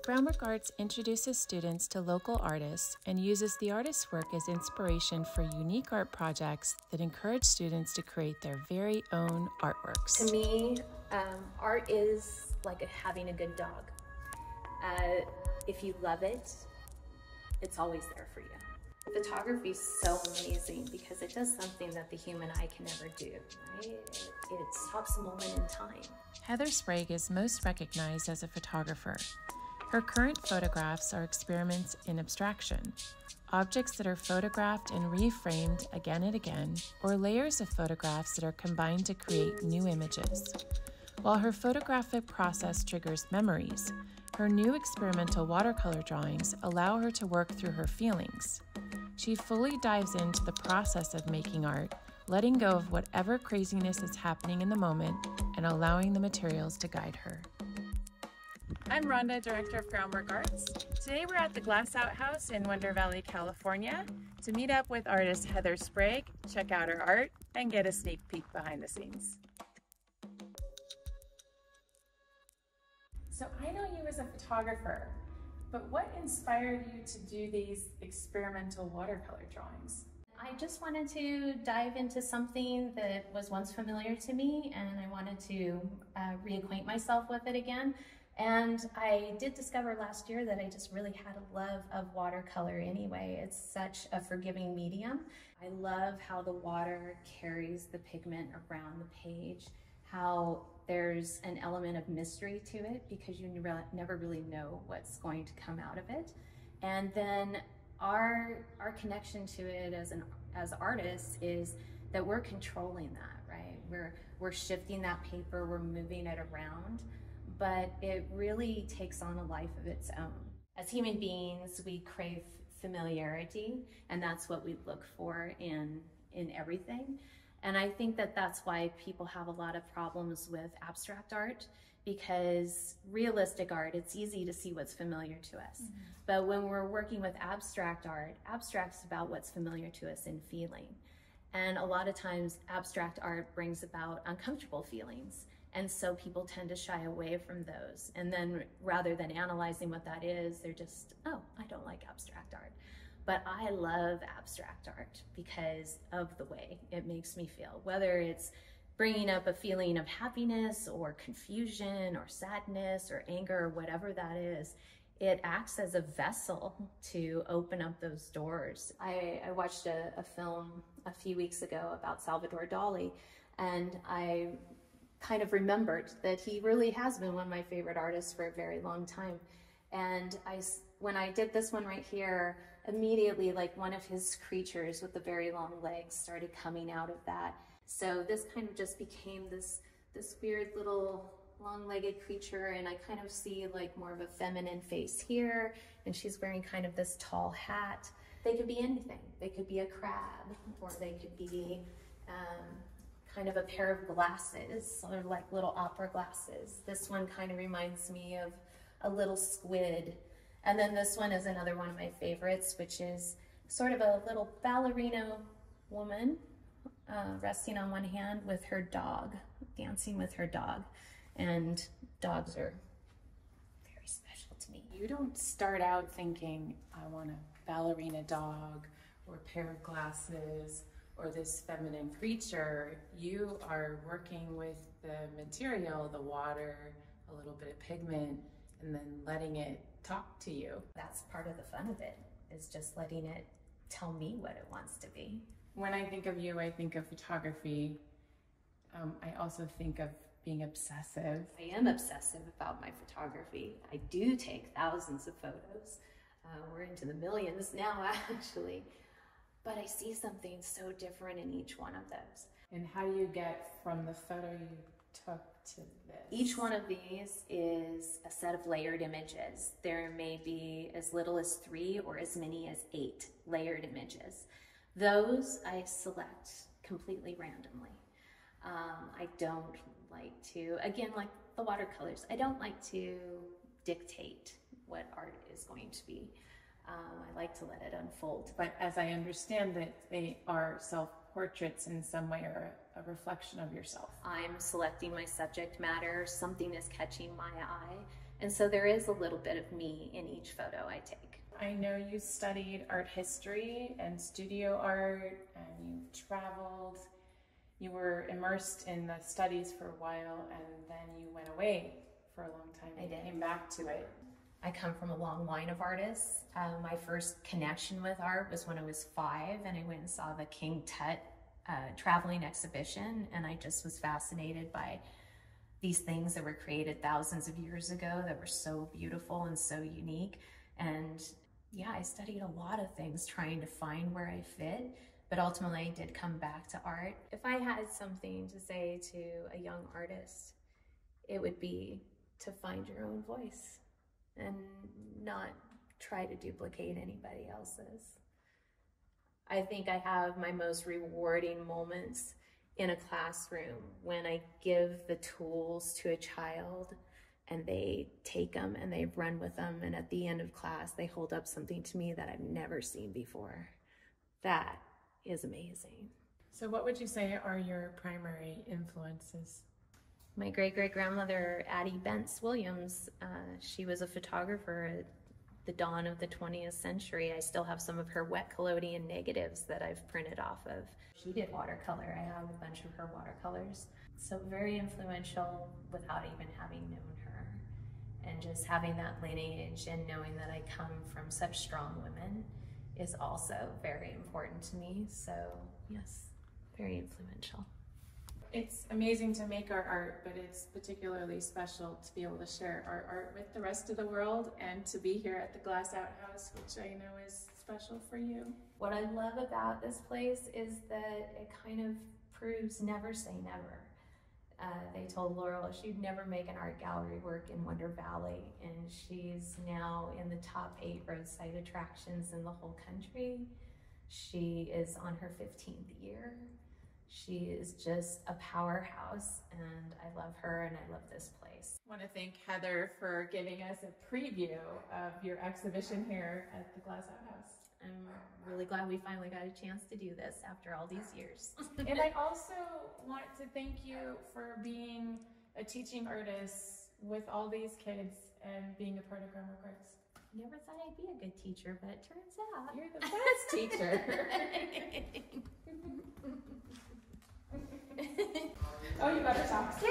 Groundwork Arts introduces students to local artists and uses the artist's work as inspiration for unique art projects that encourage students to create their very own artworks. To me, art is like having a good dog. If you love it, it's always there for you. Photography is so amazing because it does something that the human eye can never do, right? It stops a moment in time. Heather Sprague is most recognized as a photographer. Her current photographs are experiments in abstraction, objects that are photographed and reframed again and again, or layers of photographs that are combined to create new images. While her photographic process triggers memories, her new experimental watercolor drawings allow her to work through her feelings. She fully dives into the process of making art, letting go of whatever craziness is happening in the moment and allowing the materials to guide her. I'm Rhonda, Director of Groundwork Arts. Today we're at the Glass Outhouse in Wonder Valley, California to meet up with artist Heather Sprague, check out her art, and get a sneak peek behind the scenes. So I know you as a photographer, but what inspired you to do these experimental watercolor drawings? I just wanted to dive into something that was once familiar to me, and I wanted to reacquaint myself with it again. And I did discover last year that I just really had a love of watercolor anyway. It's such a forgiving medium. I love how the water carries the pigment around the page, how there's an element of mystery to it because you never really know what's going to come out of it. And then our connection to it as artists is that we're controlling that, right? We're shifting that paper, we're moving it around, but it really takes on a life of its own. As human beings, we crave familiarity, and that's what we look for in everything. And I think that that's why people have a lot of problems with abstract art, because realistic art, it's easy to see what's familiar to us. Mm-hmm. But when we're working with abstract art, abstract's about what's familiar to us in feeling. And a lot of times abstract art brings about uncomfortable feelings. And so people tend to shy away from those. And then rather than analyzing what that is, they're just, oh, I don't like abstract art. But I love abstract art because of the way it makes me feel, whether it's bringing up a feeling of happiness or confusion or sadness or anger or whatever that is. It acts as a vessel to open up those doors. I watched a film a few weeks ago about Salvador Dali, and I kind of remembered that he really has been one of my favorite artists for a very long time. And when I did this one right here, immediately like one of his creatures with the very long legs started coming out of that. So this kind of just became this weird little long-legged creature, and I kind of see like more of a feminine face here, and she's wearing kind of this tall hat. They could be anything. They could be a crab, or they could be kind of a pair of glasses, or like little opera glasses. This one kind of reminds me of a little squid. And then this one is another one of my favorites, which is sort of a little ballerina woman resting on one hand with her dog, dancing with her dog. And dogs are very special to me. You don't start out thinking, I want a ballerina dog or a pair of glasses or this feminine creature. You are working with the material, the water, a little bit of pigment, and then letting it talk to you. That's part of the fun of it, is just letting it tell me what it wants to be. When I think of you, I think of photography. I also think of being obsessive. I am obsessive about my photography. I do take thousands of photos. We're into the millions now, actually. But I see something so different in each one of those. And how do you get from the photo you took to this? Each one of these is a set of layered images. There may be as little as 3 or as many as 8 layered images. Those I select completely randomly. I don't like to, again, like the watercolors, I don't like to dictate what art is going to be. I like to let it unfold. But as I understand it, they are self-portraits in some way, or a reflection of yourself. I'm selecting my subject matter, something is catching my eye, And so there is a little bit of me in each photo I take. I know you studied art history and studio art, and you traveled. You were immersed in the studies for a while, and then you went away for a long time. I did. Came back to it. I come from a long line of artists. My first connection with art was when I was 5, and I went and saw the King Tut traveling exhibition, and I just was fascinated by these things that were created thousands of years ago that were so beautiful and so unique. And yeah, I studied a lot of things trying to find where I fit, but ultimately I did come back to art. If I had something to say to a young artist, it would be to find your own voice and not try to duplicate anybody else's. I think I have my most rewarding moments in a classroom when I give the tools to a child and they take them and they run with them, and at the end of class they hold up something to me that I've never seen before. That is amazing. So what would you say are your primary influences? My great-great-grandmother, Addie Bentz Williams, she was a photographer at the dawn of the 20th century. I still have some of her wet collodion negatives that I've printed off of. She did watercolor. I have a bunch of her watercolors. So very influential without even having known her. And just having that lineage and knowing that I come from such strong women is also very important to me. So yes, very influential. It's amazing to make our art, but it's particularly special to be able to share our art with the rest of the world and to be here at the Glass Outhouse, which I know is special for you. What I love about this place is that it kind of proves never say never. They told Laurel she'd never make an art gallery work in Wonder Valley, and she's now in the top 8 roadside attractions in the whole country. She is on her 15th year. She is just a powerhouse, and I love her and I love this place. I want to thank Heather for giving us a preview of your exhibition here at the Glass Outhouse. I'm really glad we finally got a chance to do this after all these years. And I also want to thank you for being a teaching artist with all these kids and being a part of Grammar Arts. Never thought I'd be a good teacher, but it turns out. You're the best teacher. Oh, you got her socks? Yeah.